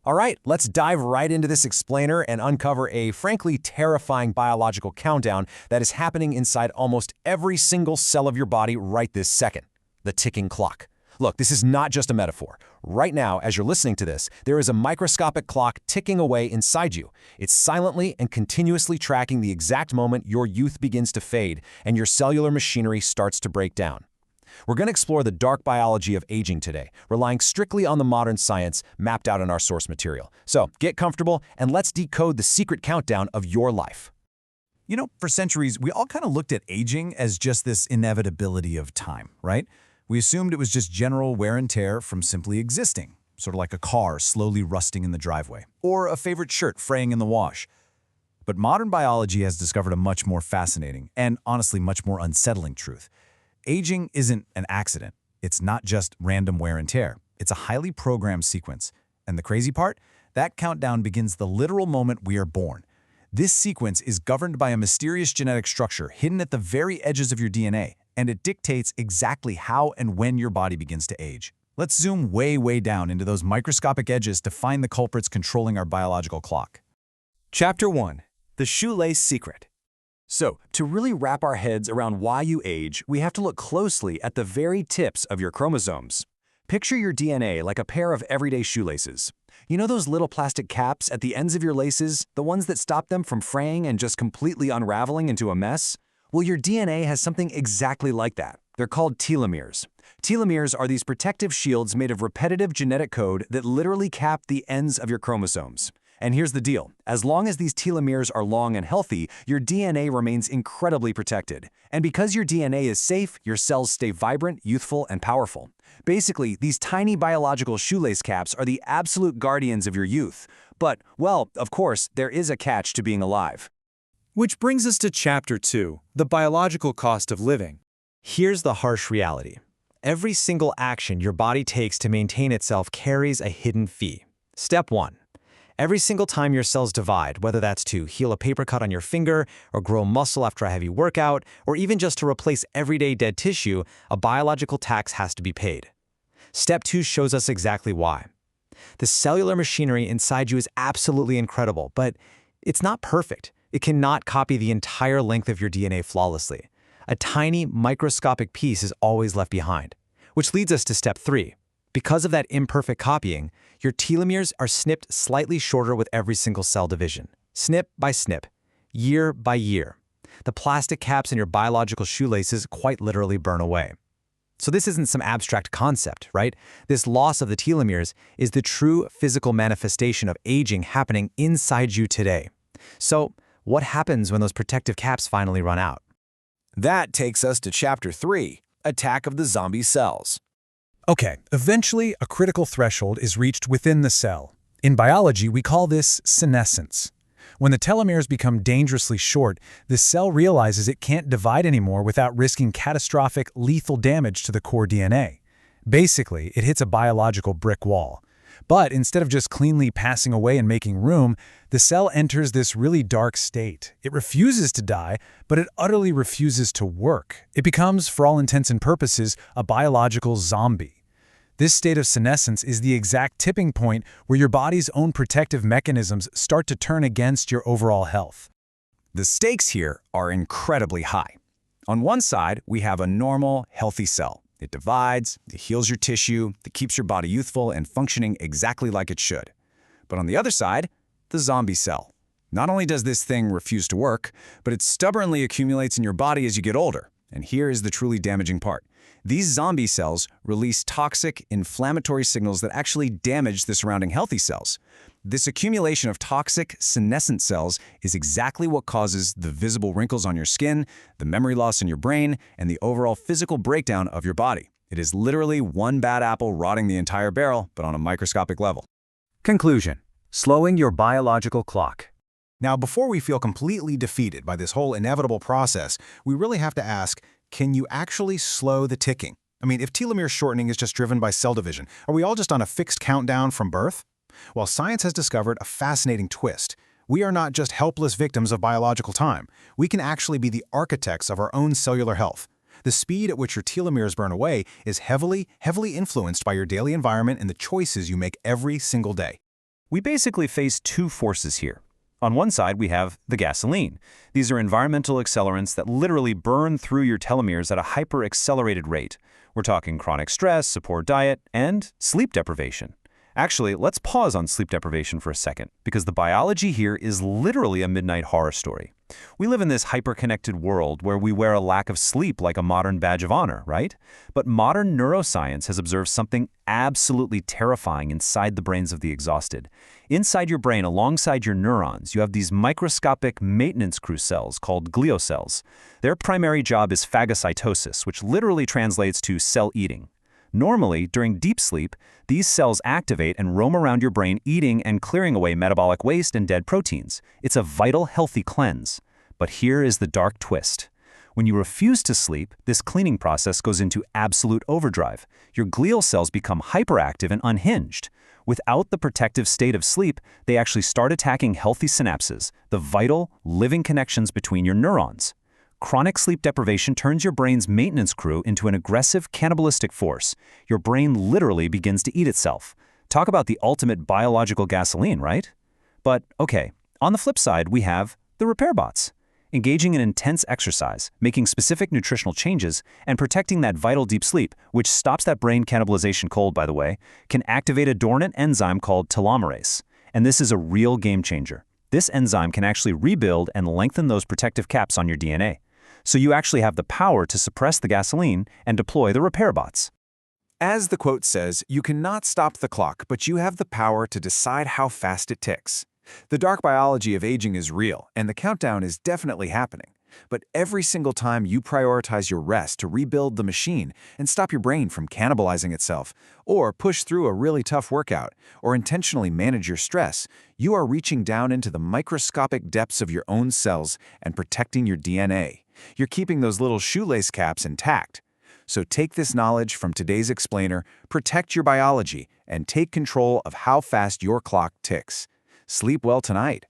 All right, let's dive right into this explainer and uncover a frankly terrifying biological countdown that is happening inside almost every single cell of your body right this second: the ticking clock. Look, this is not just a metaphor. Right now, as you're listening to this, there is a microscopic clock ticking away inside you. It's silently and continuously tracking the exact moment your youth begins to fade and your cellular machinery starts to break down. We're going to explore the dark biology of aging today, relying strictly on the modern science mapped out in our source material. So get comfortable and let's decode the secret countdown of your life. You know, for centuries, we all kind of looked at aging as just this inevitability of time, right? We assumed it was just general wear and tear from simply existing, sort of like a car slowly rusting in the driveway, or a favorite shirt fraying in the wash. But modern biology has discovered a much more fascinating and honestly much more unsettling truth. Aging isn't an accident. It's not just random wear and tear. It's a highly programmed sequence. And the crazy part? That countdown begins the literal moment we are born. This sequence is governed by a mysterious genetic structure hidden at the very edges of your DNA, and it dictates exactly how and when your body begins to age. Let's zoom way down into those microscopic edges to find the culprits controlling our biological clock. Chapter 1. The Shoelace Secret. So, to really wrap our heads around why you age, we have to look closely at the very tips of your chromosomes. Picture your DNA like a pair of everyday shoelaces. You know those little plastic caps at the ends of your laces, the ones that stop them from fraying and just completely unraveling into a mess? Well, your DNA has something exactly like that. They're called telomeres. Telomeres are these protective shields made of repetitive genetic code that literally cap the ends of your chromosomes. And here's the deal. As long as these telomeres are long and healthy, your DNA remains incredibly protected. And because your DNA is safe, your cells stay vibrant, youthful, and powerful. Basically, these tiny biological shoelace caps are the absolute guardians of your youth. But, well, of course, there is a catch to being alive. Which brings us to Chapter 2, the biological cost of living. Here's the harsh reality. Every single action your body takes to maintain itself carries a hidden fee. Step 1. Every single time your cells divide, whether that's to heal a paper cut on your finger, or grow muscle after a heavy workout, or even just to replace everyday dead tissue, a biological tax has to be paid. Step 2 shows us exactly why. The cellular machinery inside you is absolutely incredible, but it's not perfect. It cannot copy the entire length of your DNA flawlessly. A tiny, microscopic piece is always left behind. Which leads us to Step 3. Because of that imperfect copying, your telomeres are snipped slightly shorter with every single cell division. Snip by snip, year by year. The plastic caps in your biological shoelaces quite literally burn away. So this isn't some abstract concept, right? This loss of the telomeres is the true physical manifestation of aging happening inside you today. So what happens when those protective caps finally run out? That takes us to Chapter 3, Attack of the Zombie Cells. Okay, eventually a critical threshold is reached within the cell. In biology, we call this senescence. When the telomeres become dangerously short, the cell realizes it can't divide anymore without risking catastrophic, lethal damage to the core DNA. Basically, it hits a biological brick wall. But instead of just cleanly passing away and making room, the cell enters this really dark state. It refuses to die, but it utterly refuses to work. It becomes, for all intents and purposes, a biological zombie. This state of senescence is the exact tipping point where your body's own protective mechanisms start to turn against your overall health. The stakes here are incredibly high. On one side, we have a normal, healthy cell. It divides, it heals your tissue, it keeps your body youthful and functioning exactly like it should. But on the other side, the zombie cell. Not only does this thing refuse to work, but it stubbornly accumulates in your body as you get older. And here is the truly damaging part. These zombie cells release toxic, inflammatory signals that actually damage the surrounding healthy cells. This accumulation of toxic, senescent cells is exactly what causes the visible wrinkles on your skin, the memory loss in your brain, and the overall physical breakdown of your body. It is literally one bad apple rotting the entire barrel, but on a microscopic level. Conclusion: slowing your biological clock. Now, before we feel completely defeated by this whole inevitable process, we really have to ask, can you actually slow the ticking? I mean, if telomere shortening is just driven by cell division, are we all just on a fixed countdown from birth? Well, science has discovered a fascinating twist. We are not just helpless victims of biological time. We can actually be the architects of our own cellular health. The speed at which your telomeres burn away is heavily influenced by your daily environment and the choices you make every single day. We basically face two forces here. On one side, we have the gasoline. These are environmental accelerants that literally burn through your telomeres at a hyper-accelerated rate. We're talking chronic stress, a poor diet, and sleep deprivation. Actually, let's pause on sleep deprivation for a second, because the biology here is literally a midnight horror story. We live in this hyper-connected world where we wear a lack of sleep like a modern badge of honor, right? But modern neuroscience has observed something absolutely terrifying inside the brains of the exhausted. Inside your brain, alongside your neurons, you have these microscopic maintenance crew cells called glial cells. Their primary job is phagocytosis, which literally translates to cell eating. Normally, during deep sleep, these cells activate and roam around your brain eating and clearing away metabolic waste and dead proteins. It's a vital, healthy cleanse. But here is the dark twist. When you refuse to sleep, this cleaning process goes into absolute overdrive. Your glial cells become hyperactive and unhinged. Without the protective state of sleep, they actually start attacking healthy synapses, the vital, living connections between your neurons. Chronic sleep deprivation turns your brain's maintenance crew into an aggressive, cannibalistic force. Your brain literally begins to eat itself. Talk about the ultimate biological gasoline, right? But, okay, on the flip side, we have the repair bots. Engaging in intense exercise, making specific nutritional changes, and protecting that vital deep sleep, which stops that brain cannibalization cold, by the way, can activate a dormant enzyme called telomerase. And this is a real game changer. This enzyme can actually rebuild and lengthen those protective caps on your DNA. So you actually have the power to suppress the gasoline and deploy the repair bots. As the quote says, you cannot stop the clock, but you have the power to decide how fast it ticks. The dark biology of aging is real, and the countdown is definitely happening. But every single time you prioritize your rest to rebuild the machine and stop your brain from cannibalizing itself, or push through a really tough workout, or intentionally manage your stress, you are reaching down into the microscopic depths of your own cells and protecting your DNA. You're keeping those little shoelace caps intact. So take this knowledge from today's explainer, protect your biology, and take control of how fast your clock ticks. Sleep well tonight.